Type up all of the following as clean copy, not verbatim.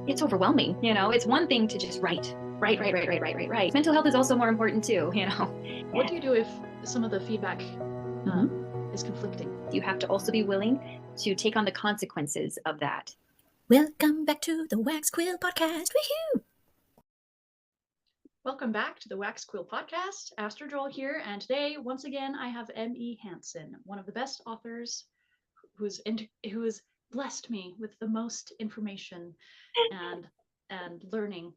it's overwhelming. It's one thing to just write. Mental health is also more important too. What do you do if some of the feedback Mhm. is conflicting? You have to also be willing to take on the consequences of that. Welcome back to the Wax Quill Podcast. Woohoo! Welcome back to the Wax Quill Podcast. Astro Joel here, and today, once again, I have M.E. Hansen, one of the best authors who has blessed me with the most information and learning.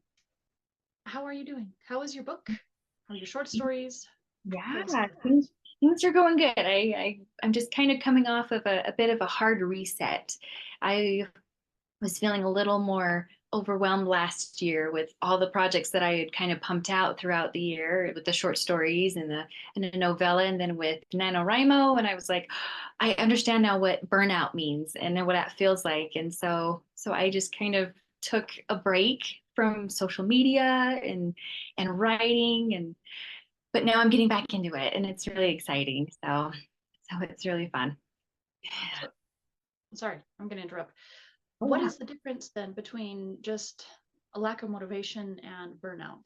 How are you doing? How is your book? How are your short stories? Yeah, things are going good. I'm just kind of coming off of a bit of a hard reset. I was feeling a little more overwhelmed last year with all the projects that I had kind of pumped out throughout the year with the short stories and the novella and then with NaNoWriMo. And I was like, I understand now what burnout means and then what that feels like. And so I just kind of took a break from social media and writing but now I'm getting back into it and it's really exciting. So it's really fun. Sorry, I'm going to interrupt. Oh, What yeah. is the difference then between just a lack of motivation and burnout?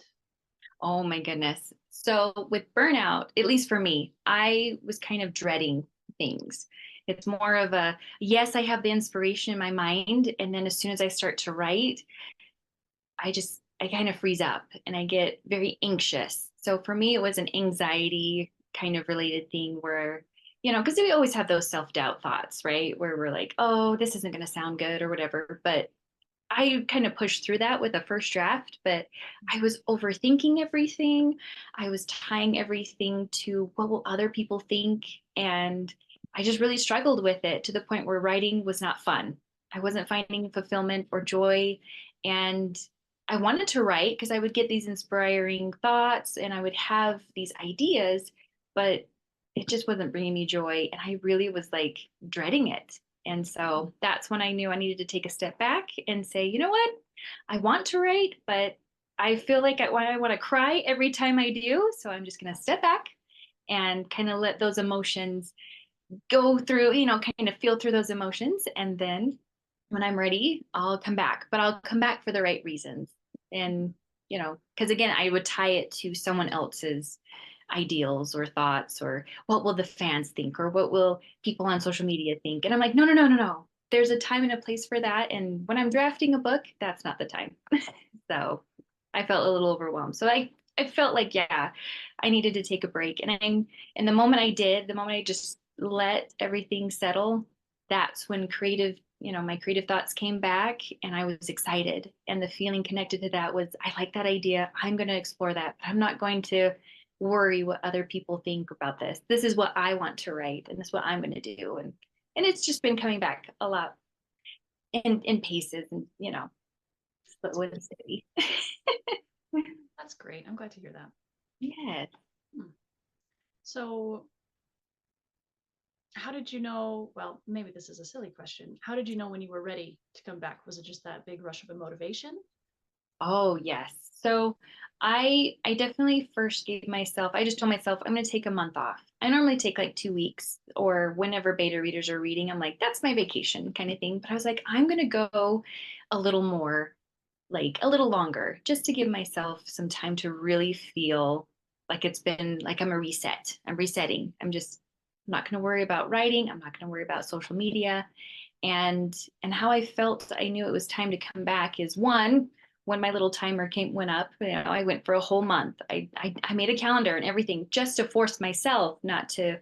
Oh my goodness. So with burnout, at least for me, I was kind of dreading things. It's more of a, yes, I have the inspiration in my mind. And then as soon as I start to write, I kind of freeze up and I get very anxious. So for me, it was an anxiety kind of related thing where, because we always have those self-doubt thoughts, right? Where we're like, oh, this isn't going to sound good or whatever. But I kind of pushed through that with a first draft, but I was overthinking everything. I was tying everything to what will other people think. And I just really struggled with it to the point where writing was not fun. I wasn't finding fulfillment or joy. And I wanted to write because I would get these inspiring thoughts and I would have these ideas, but it just wasn't bringing me joy. And I really was like dreading it. And so that's when I knew I needed to take a step back and say, you know what? I want to write, but I feel like I want to cry every time I do. So I'm just going to step back and kind of let those emotions go through, kind of feel through those emotions. And then when I'm ready, I'll come back, but I'll come back for the right reasons. And, because again, I would tie it to someone else's ideals or thoughts or what will the fans think or what will people on social media think. And I'm like, no, no, no, no, no. There's a time and a place for that. And when I'm drafting a book, that's not the time. So I felt a little overwhelmed. So I felt like, yeah, I needed to take a break. And the moment I did, the moment I just let everything settle, that's when my creative thoughts came back and I was excited. And the feeling connected to that was, I like that idea. I'm going to explore that, but I'm not going to worry what other people think about this. This is what I want to write and this is what I'm going to do. And it's just been coming back a lot in paces and, slow and steady. That's great. I'm glad to hear that. Yes. So, how did you know? Well, maybe this is a silly question. How did you know when you were ready to come back? Was it just that big rush of a motivation? Oh, yes. So I definitely first I just told myself I'm going to take a month off. I normally take like 2 weeks or whenever beta readers are reading, I'm like, that's my vacation kind of thing. But I was like, I'm going to go a little more, like a little longer, just to give myself some time to really feel like it's been like I'm a reset. I'm resetting. I'm not going to worry about writing. I'm not going to worry about social media. And how I felt I knew it was time to come back is one, when my little timer went up, I went for a whole month. I made a calendar and everything just to force myself not to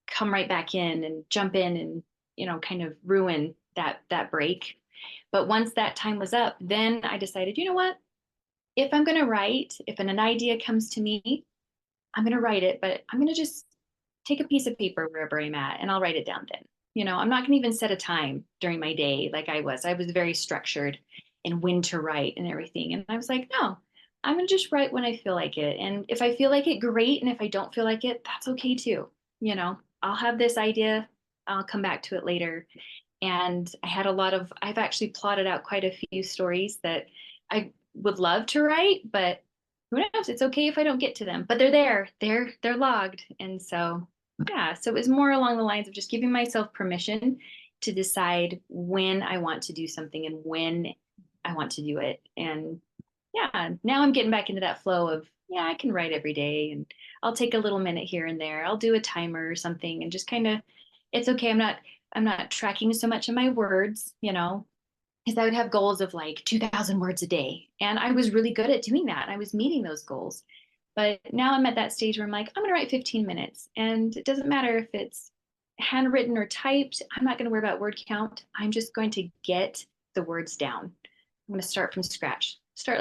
come right back in and jump in and, kind of ruin that break. But once that time was up, then I decided, you know what? If I'm going to write, if an idea comes to me, I'm going to write it, but I'm going to just take a piece of paper wherever I'm at and I'll write it down then. I'm not going to even set a time during my day like I was. I was very structured in when to write and everything. And I was like, no, I'm going to just write when I feel like it. And if I feel like it, great. And if I don't feel like it, that's okay too. I'll have this idea, I'll come back to it later. And I've actually plotted out quite a few stories that I would love to write, but who knows? It's okay if I don't get to them, but they're there. They're logged. And so, yeah, so it was more along the lines of just giving myself permission to decide when I want to do something and when I want to do it. And yeah, now I'm getting back into that flow of, yeah, I can write every day and I'll take a little minute here and there. I'll do a timer or something and just kind of, it's okay. I'm not tracking so much of my words, because I would have goals of like 2,000 words a day. And I was really good at doing that. I was meeting those goals. But now I'm at that stage where I'm like, I'm going to write 15 minutes. And it doesn't matter if it's handwritten or typed. I'm not going to worry about word count. I'm just going to get the words down. I'm going to start from scratch. Start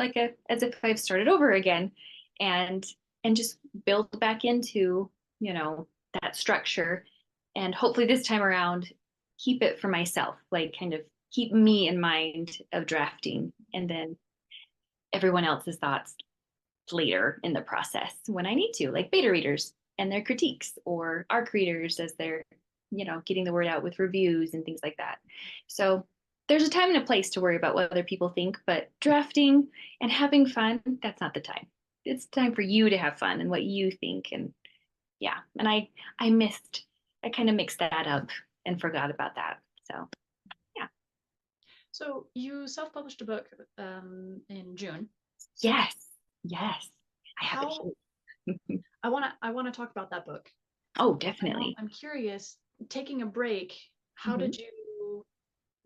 as if I've started over again and just build back into, that structure. And hopefully this time around, keep it for myself, like kind of keep me in mind of drafting and then everyone else's thoughts later in the process when I need to, like beta readers and their critiques or ARC readers as they're, getting the word out with reviews and things like that. So there's a time and a place to worry about what other people think, but drafting and having fun, that's not the time. It's time for you to have fun and what you think. And yeah, and I kind of mixed that up and forgot about that. So yeah. So you self-published a book in June. Yes. I have How it. I want to talk about that book. Oh, definitely. I'm curious, taking a break, how Mhm. did you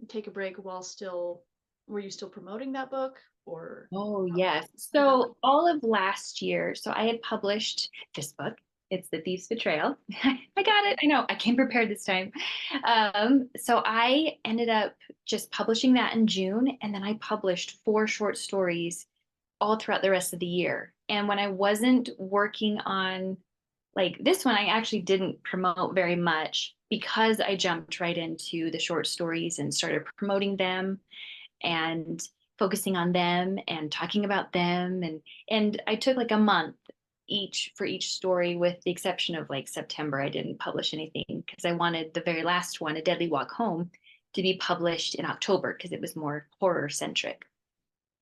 take a break were you still promoting that book or? Oh, yes. So all of last year, so I had published this book. It's The Thief's Betrayal. I got it. I know. I came prepared this time. So I ended up just publishing that in June, and then I published 4 short stories all throughout the rest of the year. And when I wasn't working on like this one, I actually didn't promote very much because I jumped right into the short stories and started promoting them and focusing on them and talking about them. And I took like a month each for each story, with the exception of like September. I didn't publish anything because I wanted the very last one, A Deadly Walk Home, to be published in October because it was more horror centric.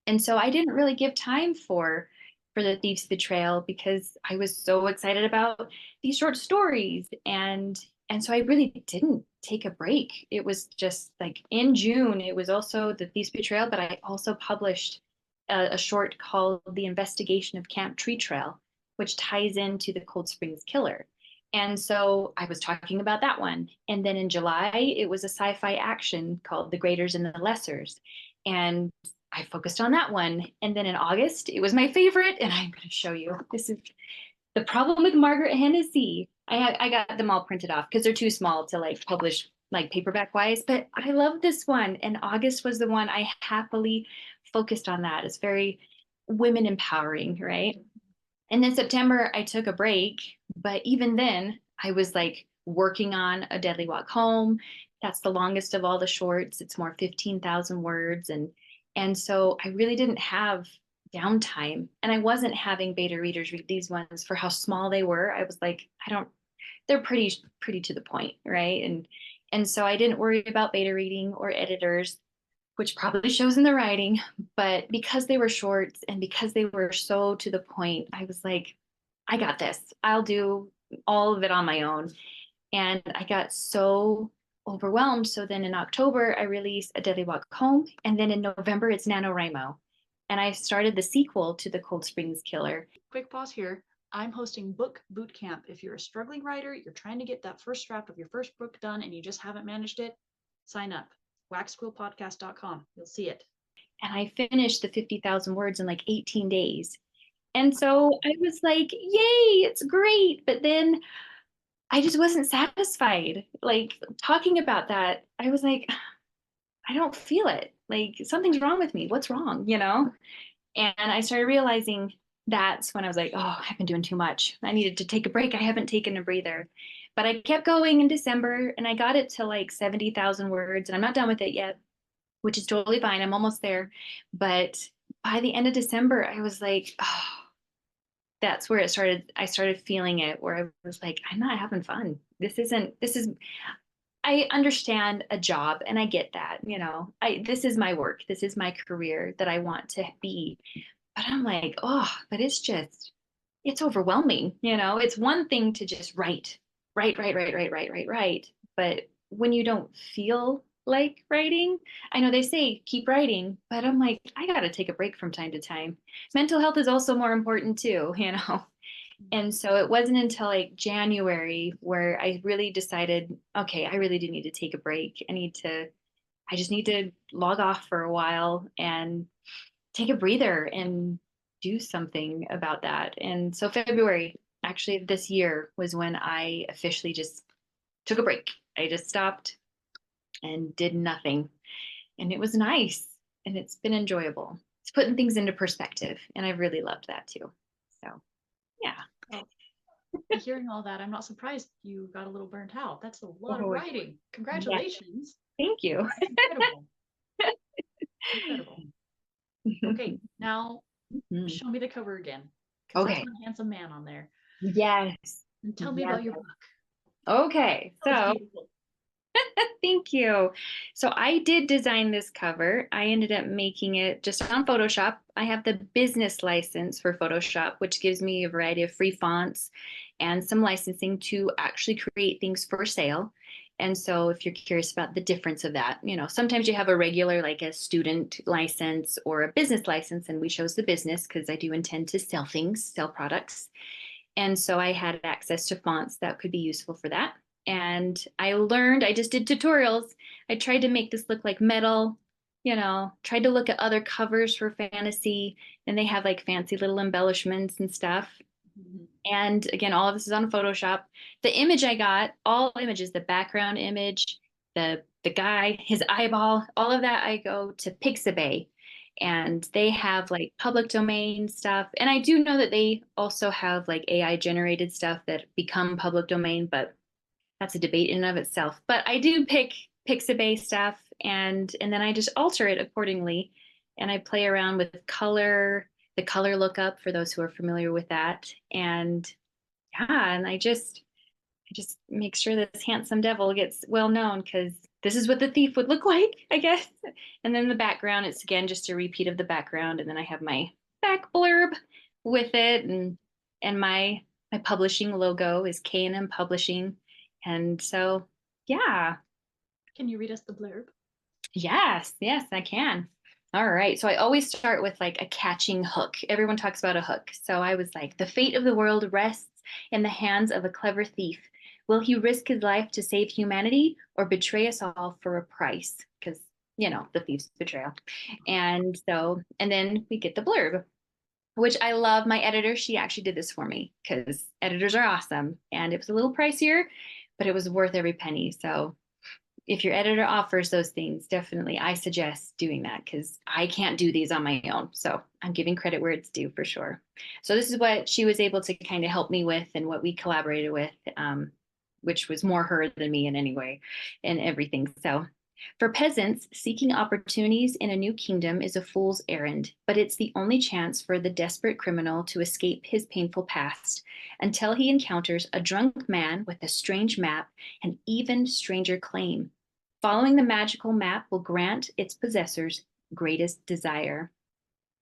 And so I didn't really give time for The Thief's Betrayal because I was so excited about these short stories. And so I really didn't take a break. It was just like in June, it was also The Thief's Betrayal, but I also published a short called The Investigation of Camp Tree Trail, which ties into the Cold Springs Killer. And so I was talking about that one. And then in July, it was a sci-fi action called The Greaters and the Lessers. And I focused on that one. And then in August, it was my favorite. And I'm going to show you. This is The Problem with Margaret Hennessy. I got them all printed off because they're too small to like publish like paperback wise. But I love this one. And August was the one I happily focused on that. It's very women empowering, right? And then September, I took a break. But even then, I was like working on A Deadly Walk Home. That's the longest of all the shorts. It's more 15,000 words. And so I really didn't have downtime. And I wasn't having beta readers read these ones for how small they were. I was like, they're pretty to the point, right? And so I didn't worry about beta reading or editors, which probably shows in the writing. But because they were shorts and because they were so to the point, I was like, I got this. I'll do all of it on my own. And I got so overwhelmed. So then in October, I released A Deadly Walk Home. And then in November, it's NaNoWriMo. And I started the sequel to The Cold Springs Killer. Quick pause here. I'm hosting Book Boot Camp. If you're a struggling writer, you're trying to get that first draft of your first book done and you just haven't managed it, sign up. waxquillpodcast.com. You'll see it. And I finished the 50,000 words in like 18 days. And so I was like, yay, it's great. But then I just wasn't satisfied. Like talking about that, I was like, I don't feel it. Like something's wrong with me. What's wrong? And I started realizing that's when I was like, oh, I've been doing too much. I needed to take a break. I haven't taken a breather. But I kept going in December and I got it to like 70,000 words. And I'm not done with it yet, which is totally fine. I'm almost there. But by the end of December, I was like, oh, that's where I started feeling it, where I was like, I'm not having fun. I understand a job and I get that, this is my work. This is my career that I want to be. But I'm like, oh, but it's overwhelming. It's one thing to just write. But when you don't feel like writing. I know they say keep writing, but I'm like, I got to take a break from time to time. Mental health is also more important too, you know? And so it wasn't until like January where I really decided, okay, I really do need to take a break. I just need to log off for a while and take a breather and do something about that. And so February, actually, this year was when I officially just took a break. I just stopped and did nothing. And it was nice and it's been enjoyable. It's putting things into perspective. And I've really loved that too. So, yeah. Oh, hearing all that, I'm not surprised you got a little burnt out. That's a lot of Oh, writing. yes. Congratulations. Thank you. That's incredible. Incredible. Okay, now Mhm. show me the cover again, because that's Okay. one handsome man on there. Yes. And tell me Yes. about your book. Okay. Oh, it's So beautiful. thank you. So I did design this cover. I ended up making it just on Photoshop. I have the business license for Photoshop, which gives me a variety of free fonts and some licensing to actually create things for sale. And so if you're curious about the difference of that, you know, sometimes you have a regular, like a student license or a business license, and we chose the business because I do intend to sell things, sell products. And so I had access to fonts that could be useful for that. And I learned, I just did tutorials. I tried to make this look like metal, you know, tried to look at other covers for fantasy, and they have like fancy little embellishments and stuff. Mhm. And again, all of this is on Photoshop. The image I got, all images, the background image, the guy, his eyeball, all of that I go to Pixabay. And they have like public domain stuff. And I do know that they also have like AI generated stuff that become public domain, but that's a debate in and of itself. But I do pick Pixabay stuff and then I just alter it accordingly. And I play around with color, the color lookup for those who are familiar with that. And yeah, and I just make sure this handsome devil gets well known because this is what the thief would look like, I guess. And then the background, it's again just a repeat of the background. And then I have my back blurb with it and my publishing logo is K&M Publishing. And so yeah, Can you read us the blurb? yes, I can. All right. So I always start with like a catching hook. Everyone talks about a hook. So I was like, the fate of the world rests in the hands of a clever thief. Will he risk his life to save humanity or betray us all for a price? Because, you know, the thief's betrayal. And then we get the blurb, which I love. My editor, she actually did this for me because editors are awesome. And it was a little pricier, but it was worth every penny. So if your editor offers those things, definitely I suggest doing that because I can't do these on my own. So I'm giving credit where it's due for sure. So this is what she was able to kind of help me with and what we collaborated with, which was more her than me in any way and everything. So for peasants, seeking opportunities in a new kingdom is a fool's errand, but it's the only chance for the desperate criminal to escape his painful past until he encounters a drunk man with a strange map and even stranger claim. Following the magical map will grant its possessors greatest desire.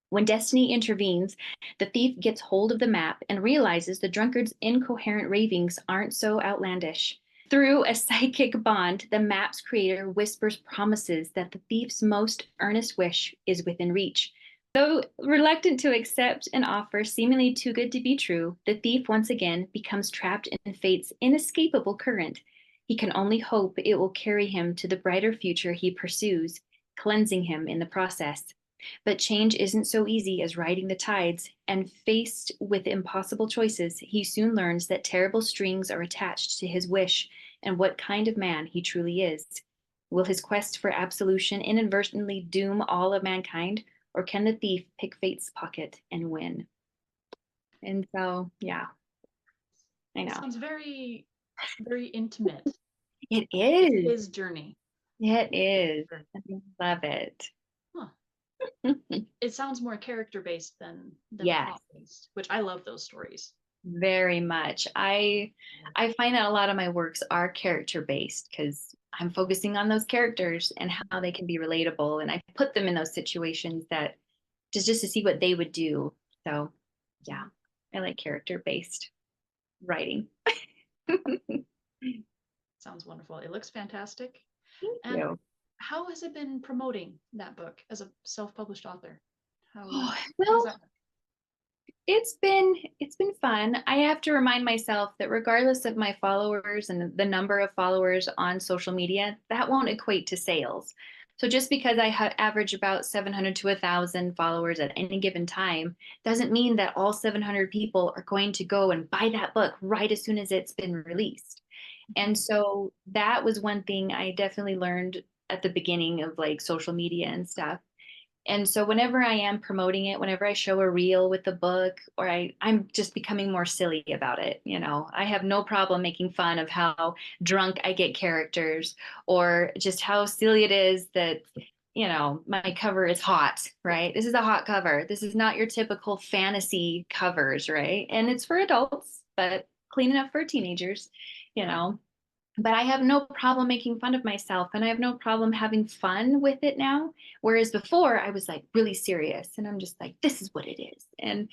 When destiny intervenes, the thief gets hold of the map and realizes the drunkard's incoherent ravings aren't so outlandish. Through a psychic bond, the map's creator whispers promises that the thief's most earnest wish is within reach. Though reluctant to accept an offer seemingly too good to be true, the thief once again becomes trapped in fate's inescapable current. He can only hope it will carry him to the brighter future he pursues, cleansing him in the process. But change isn't so easy as riding the tides, and faced with impossible choices, he soon learns that terrible strings are attached to his wish and what kind of man he truly is. Will his quest for absolution inadvertently doom all of mankind, or can the thief pick fate's pocket and win? And so, yeah, I It know. sounds very, very intimate It with is. his journey. It is. I love it. Huh. It sounds more character based than Yes. plot based, which I love those stories. Very much. I find that a lot of my works are character based because I'm focusing on those characters and how they can be relatable, and I put them in those situations that just to see what they would do. So, yeah, I like character based writing. Thank Sounds wonderful. It looks fantastic. And you. how has it been promoting that book as a self-published author? How Oh, how does well, that work? it's been fun. I have to remind myself that regardless of my followers and the number of followers on social media, that won't equate to sales. So just because I average about 700 to 1,000 followers at any given time doesn't mean that all 700 people are going to go and buy that book right as soon as it's been released. And so that was one thing I definitely learned at the beginning of like social media and stuff. And so whenever I am promoting it, whenever I show a reel with the book, or I'm just becoming more silly about it. I have no problem making fun of how drunk I get characters, or just how silly it is that, my cover is hot, right? This is a hot cover. This is not your typical fantasy covers, right? And it's for adults, but clean enough for teenagers, you know but I have no problem making fun of myself, and I have no problem having fun with it now. Whereas before I was like really serious, and I'm just like, this is what it is. And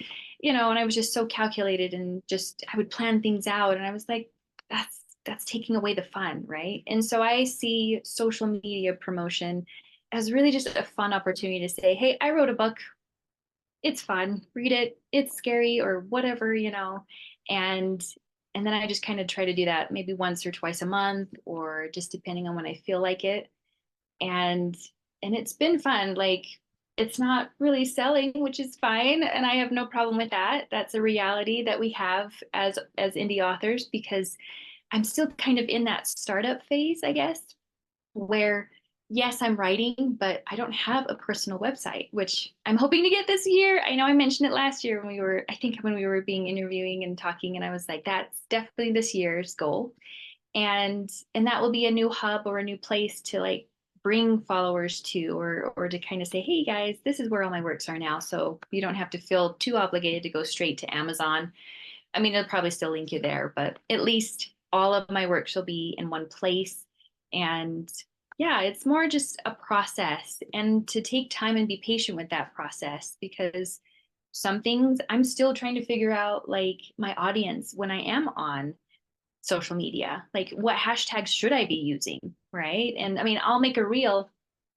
I was just so calculated, and just, I would plan things out, and I was like, that's taking away the fun, right? And so I see social media promotion as really just a fun opportunity to say, hey, I wrote a book. It's fun, read it, it's scary or whatever. And and then I just kind of try to do that maybe once or twice a month, or just depending on when I feel like it. And and it's been fun. Like, it's not really selling, which is fine, and I have no problem with that. That's a reality that we have as indie authors, because I'm still kind of in that startup phase, I guess, where yes, I'm writing, but I don't have a personal website, which I'm hoping to get this year. I know I mentioned it last year I think when we were being interviewing and talking, and I was like, that's definitely this year's goal. And that will be a new hub or a new place to like bring followers to, or to kind of say, hey guys, this is where all my works are now. So you don't have to feel too obligated to go straight to Amazon. I mean, it'll probably still link you there, but at least all of my work shall be in one place. And yeah, it's more just a process, and to take time and be patient with that process, because some things I'm still trying to figure out, like my audience when I am on social media, like what hashtags should I be using, right? And I mean, I'll make a reel,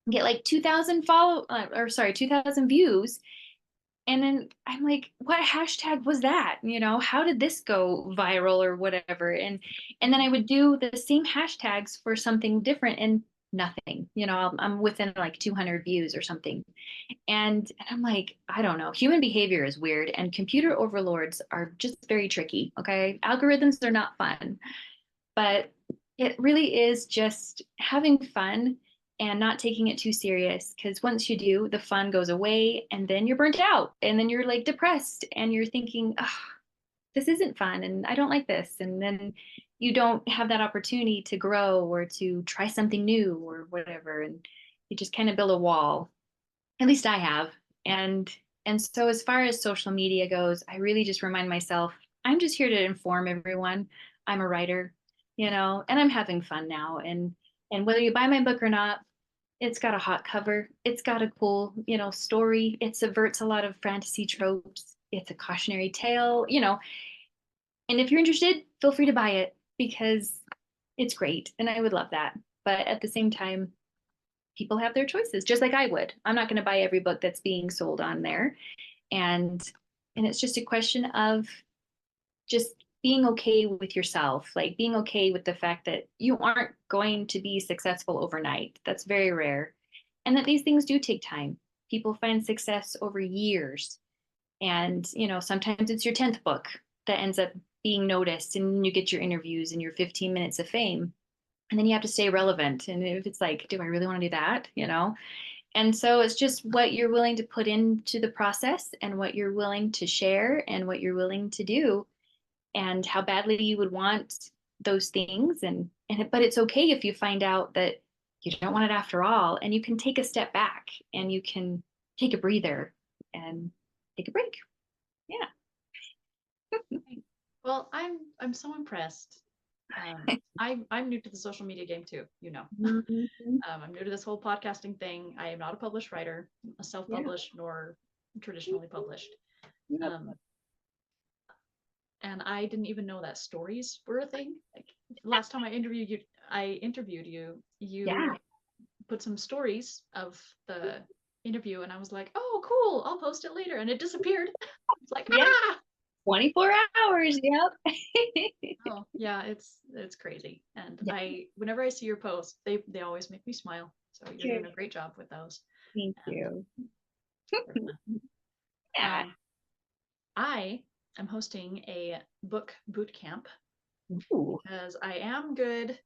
get like 2,000 or sorry, 2,000 views, and then I'm like, what hashtag was that? How did this go viral or whatever? And then I would do the same hashtags for something different, and nothing. I'm within like 200 views or something. And I'm like, I don't know. Human behavior is weird, and computer overlords are just very tricky. Okay. Algorithms are not fun, but it really is just having fun and not taking it too serious, because once you do, the fun goes away, and then you're burnt out, and then you're like depressed, and you're thinking, oh, this isn't fun, and I don't like this. And then you don't have that opportunity to grow or to try something new or whatever, and you just kind of build a wall. At least I have. And so as far as social media goes, I really just remind myself, I'm just here to inform everyone. I'm a writer, and I'm having fun now. And whether you buy my book or not, it's got a hot cover. It's got a cool, story. It subverts a lot of fantasy tropes. It's a cautionary tale. And if you're interested, feel free to buy it, because it's great and I would love that. But at the same time, people have their choices, just like I would. I'm not going to buy every book that's being sold on there. And and it's just a question of just being okay with yourself, like being okay with the fact that you aren't going to be successful overnight. That's very rare. And that these things do take time. People find success over years. And sometimes it's your 10th book that ends up being noticed, and you get your interviews and your 15 minutes of fame, and then you have to stay relevant. And if it's like, do I really want to do that? And so it's just what you're willing to put into the process, and what you're willing to share, and what you're willing to do, and how badly you would want those things. But it's okay if you find out that you don't want it after all, and you can take a step back, and you can take a breather and take a break. Yeah. Well, I'm so impressed. I'm new to the social media game too, Mm-hmm. I'm new to this whole podcasting thing. I am not a published writer, a self-published nor traditionally published. Yeah. And I didn't even know that stories were a thing. Like last time I interviewed you, you Yeah. put some stories of the interview, and I was like, oh, cool, I'll post it later. And it disappeared. It's like, Yeah. ah! 24 hours. Yep. Oh, yeah, it's crazy. And Yeah. whenever I see your posts, they always make me smile. So you're doing a great job with those. Thank And you. they're fun. Yeah. I am hosting a book boot camp Ooh. because I am good.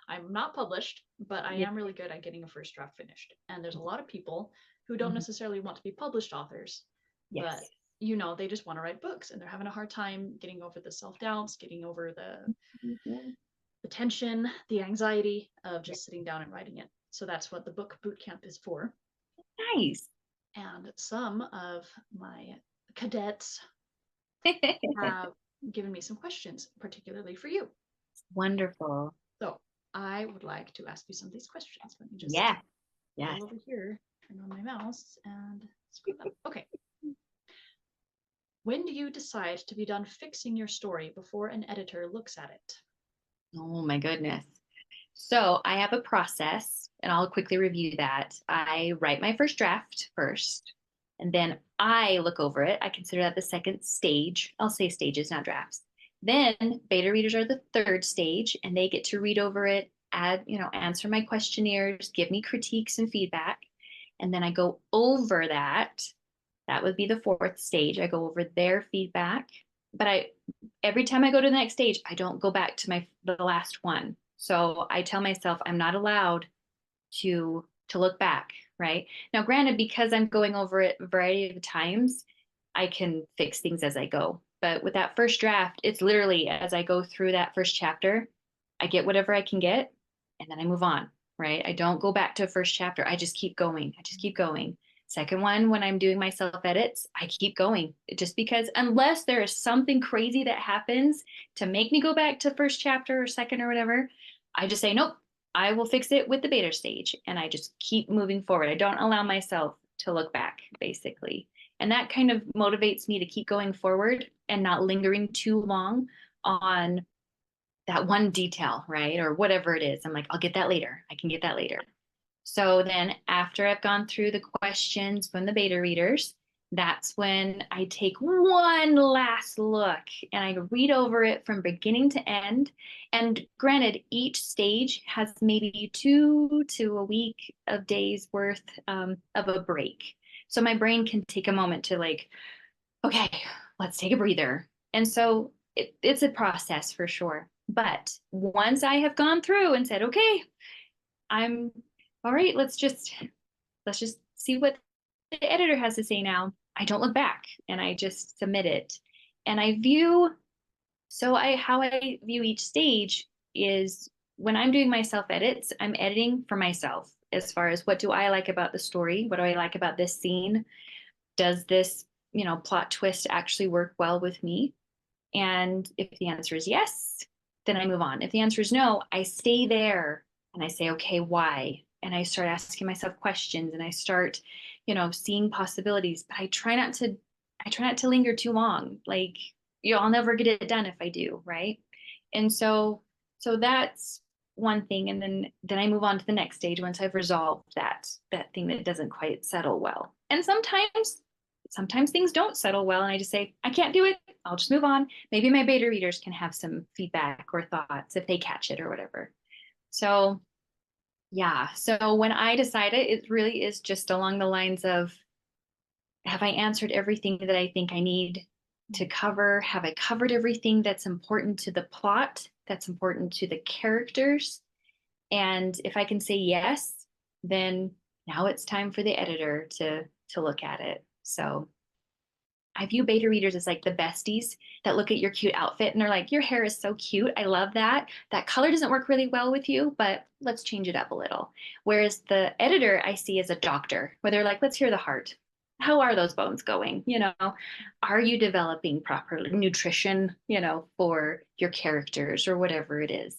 I'm not published, but I Yeah. am really good at getting a first draft finished. And there's a lot of people who don't Mhm. necessarily want to be published authors, but Yes. they just want to write books and they're having a hard time getting over the self-doubts, getting over Mhm. the tension, the anxiety of just sitting down and writing it. So that's what the book boot camp is for. Nice. And some of my cadets have given me some questions, particularly for you. Wonderful. So I would like to ask you some of these questions. Let me just Yeah. Yes. go over here, turn on my mouse, and scroll up. Okay. When do you decide to be done fixing your story before an editor looks at it? Oh my goodness. So I have a process, and I'll quickly review that. I write my first draft first, and then I look over it. I consider that the second stage. I'll say stages, not drafts. Then beta readers are the third stage, and they get to read over it, answer my questionnaires, give me critiques and feedback. And then I go over that. That would be the fourth stage. I go over their feedback. But every time I go to the next stage, I don't go back to the last one. So I tell myself I'm not allowed to look back, right? Now, granted, because I'm going over it a variety of times, I can fix things as I go. But with that first draft, it's literally as I go through that first chapter, I get whatever I can get, and then I move on, right? I don't go back to a first chapter. I just keep going. I just keep going. Second one, when I'm doing my self edits, I keep going just because unless there is something crazy that happens to make me go back to first chapter or second or whatever, I just say, nope, I will fix it with the beta stage. And I just keep moving forward. I don't allow myself to look back, basically. And that kind of motivates me to keep going forward and not lingering too long on that one detail, right? Or whatever it is. I'm like, I'll get that later. I can get that later. So then after I've gone through the questions from the beta readers, that's when I take one last look and I read over it from beginning to end. And granted, each stage has maybe 2 to a week of days worth of a break. So my brain can take a moment to like, okay, let's take a breather. And so it's a process for sure. But once I have gone through and said, okay, I'm all right, let's just see what the editor has to say now. I don't look back and I just submit it. And how I view each stage is when I'm doing my self edits, I'm editing for myself as far as what do I like about the story? What do I like about this scene? Does this, plot twist actually work well with me? And if the answer is yes, then I move on. If the answer is no, I stay there and I say, okay, why? And I start asking myself questions and I start, seeing possibilities. But I try not to linger too long. Like, I'll never get it done if I do, right? And so that's one thing. And then I move on to the next stage once I've resolved that thing that doesn't quite settle well. And sometimes things don't settle well and I just say, I can't do it. I'll just move on. Maybe my beta readers can have some feedback or thoughts if they catch it or whatever. So yeah. So when I decided, it really is just along the lines of, have I answered everything that I think I need to cover? Have I covered everything that's important to the plot, that's important to the characters? And if I can say yes, then now it's time for the editor to look at it. So I view beta readers as like the besties that look at your cute outfit and they're like, your hair is so cute. I love that. That color doesn't work really well with you, but let's change it up a little. Whereas the editor I see as a doctor, where they're like, let's hear the heart. How are those bones going? Are you developing proper nutrition, for your characters or whatever it is?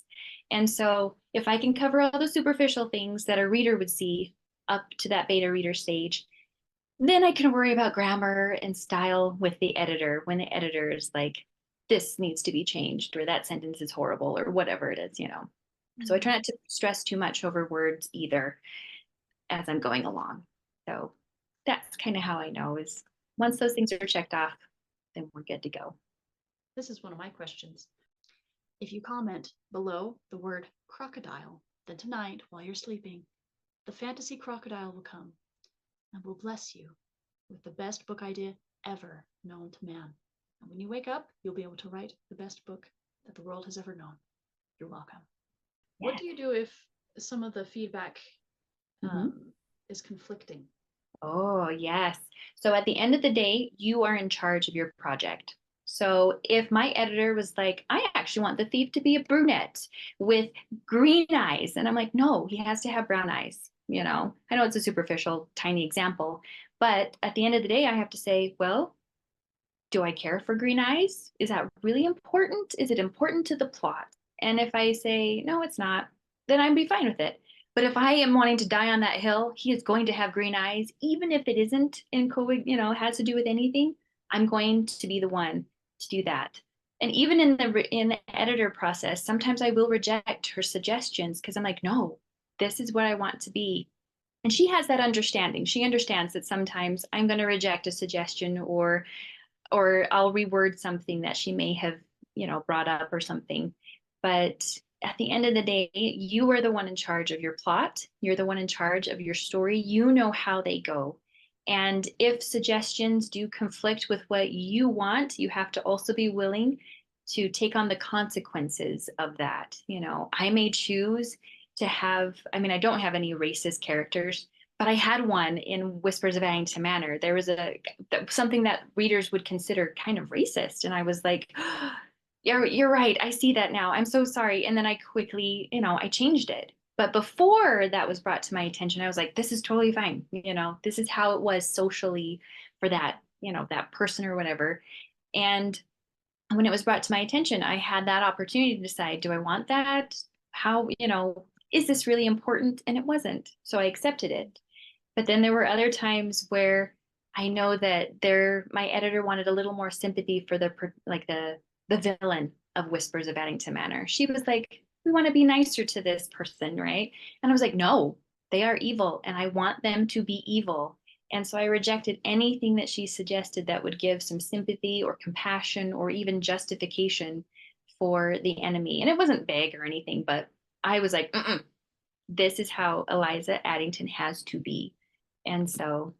And so if I can cover all the superficial things that a reader would see up to that beta reader stage, then I can worry about grammar and style with the editor when the editor is like, this needs to be changed, or that sentence is horrible, or whatever it is. So I try not to stress too much over words either. as I'm going along. So that's kind of how I know is once those things are checked off, then we're good to go. This is one of my questions. If you comment below the word crocodile, then tonight while you're sleeping, the fantasy crocodile will come and will bless you with the best book idea ever known to man. And when you wake up, you'll be able to write the best book that the world has ever known. You're welcome. What do you do if some of the feedback is conflicting? Oh, yes. So at the end of the day, you are in charge of your project. So if my editor was like, I actually want the thief to be a brunette with green eyes, and I'm like, no, he has to have brown eyes. You know, I know it's a superficial, tiny example, but at the end of the day, I have to say, well, do I care for green eyes? Is that really important? Is it important to the plot? And if I say, no, it's not, then I'd be fine with it. But if I am wanting to die on that hill, he is going to have green eyes, even if it isn't in COVID, has to do with anything. I'm going to be the one to do that. And even in the editor process, sometimes I will reject her suggestions because I'm like, no, this is what I want to be. And she has that understanding. She understands that sometimes I'm going to reject a suggestion or I'll reword something that she may have, brought up or something. But at the end of the day, you are the one in charge of your plot. You're the one in charge of your story. You know how they go. And if suggestions do conflict with what you want, you have to also be willing to take on the consequences of that. I may choose to have, I don't have any racist characters, but I had one in Whispers of Addington Manor. There was something that readers would consider kind of racist. And I was like, oh, you're right. I see that now. I'm so sorry. And then I quickly, I changed it. But before that was brought to my attention, I was like, this is totally fine. This is how it was socially for that, that person or whatever. And when it was brought to my attention, I had that opportunity to decide, do I want that? How, is this really important? And it wasn't. So I accepted it. But then there were other times where I know that my editor wanted a little more sympathy for the villain of Whispers of Addington Manor. She was like, we want to be nicer to this person, right? And I was like, no, they are evil, and I want them to be evil. And so I rejected anything that she suggested that would give some sympathy or compassion or even justification for the enemy. And it wasn't vague or anything, but I was like, this is how Eliza Addington has to be. And so,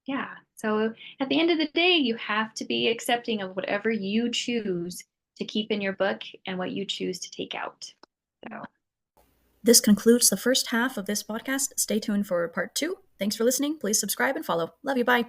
yeah. So at the end of the day, you have to be accepting of whatever you choose to keep in your book and what you choose to take out. So. This concludes the first half of this podcast. Stay tuned for part 2. Thanks for listening. Please subscribe and follow. Love you. Bye.